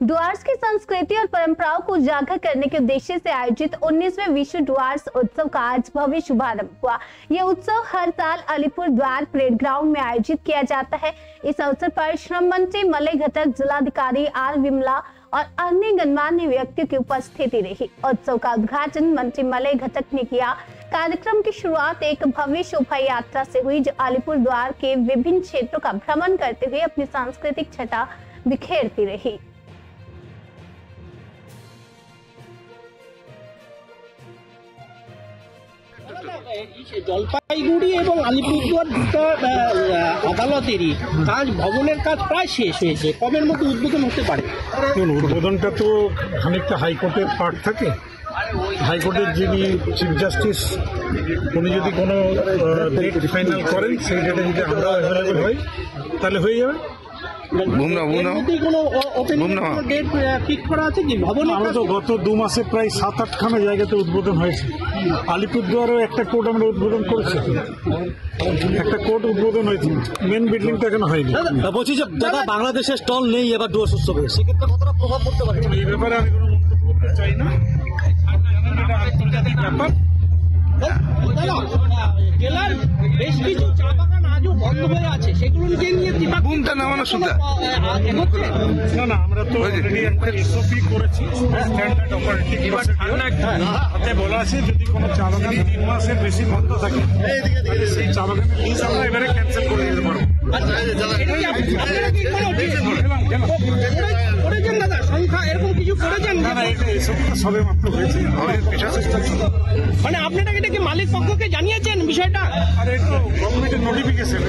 डुआर्स की संस्कृति और परंपराओं को उजागर करने के उद्देश्य से आयोजित 19वें विश्व डुआर्स उत्सव का आज भव्य शुभारंभ हुआ। यह उत्सव हर साल अलीपुर द्वार परेड ग्राउंड में आयोजित किया जाता है। इस अवसर पर श्रम मंत्री मलय घटक, जिलाधिकारी आर विमला और अन्य गणमान्य व्यक्तियों की उपस्थिति रही। उत्सव का उद्घाटन मंत्री मलय घटक ने किया। कार्यक्रम की शुरुआत एक भव्य शोभा यात्रा से हुई, जो अलीपुर द्वार के विभिन्न क्षेत्रों का भ्रमण करते हुए अपनी सांस्कृतिक छटा बिखेरती रही। জলপাইগুড়ি এবং আলিপুরদুয়ার দুটো আদালতেরই কাজ ভবনের কাজ প্রায় শেষ হয়েছে, কবের মধ্যে উদ্বোধন হতে পারে? উদ্বোধনটা তো খানিকটা হাইকোর্টের পার্ট থাকে। হাইকোর্টের যিনি চিফ জাস্টিস উনি যদি কোনো ডেট ফাইনাল করেন, সেই ডেটে যদি আমরা অ্যাভেলেবল হই তাহলে হয়ে যাবে। আমরা তো গত 2 মাসে প্রায় 7-8খানা জায়গাতে উদ্বোধন হয়েছে। আলিপুরদুয়ারও একটা কোর্ট আমরা উদ্বোধন করেছি, একটা কোর্ট উদ্বোধন হয়েছে, মেন বিল্ডিংটা এখনো হয়নি। বলছি যে দাদা, বাংলাদেশের স্টল নেই এবার ডুয়ার্স উৎসবে, সেক্ষেত্রে কতটা প্রভাব পড়তে পারে? এই ব্যাপারে আমি কোনো মন্তব্য করতে চাই না। এটা আন্তর্জাতিক ব্যাপার। জেলার বেশ কিছু চা বাগান আজও বন্ধ হয়ে আছে, সেগুলো নিয়ে বুমটা নামানো শুনতে না, আমরা তো অলরেডি একটা এসওপি করেছি, স্ট্যান্ডার্ড অপারেটিং প্রসিডিউর। তাতে বলা আছে যদি কোনো চা বাগান 3 মাসের বেশি বন্ধ থাকে, তাহলে সেই চা বাগানের লিজ আমরা এবারে ক্যান্সেল করে দিতে পারবো। সবে মাত্র হয়েছে, মানে আপনারা এটা কি মালিক পক্ষকে জানিয়েছেন বিষয়টা? আর একটু গভর্নমেন্টের নোটিফিকেশন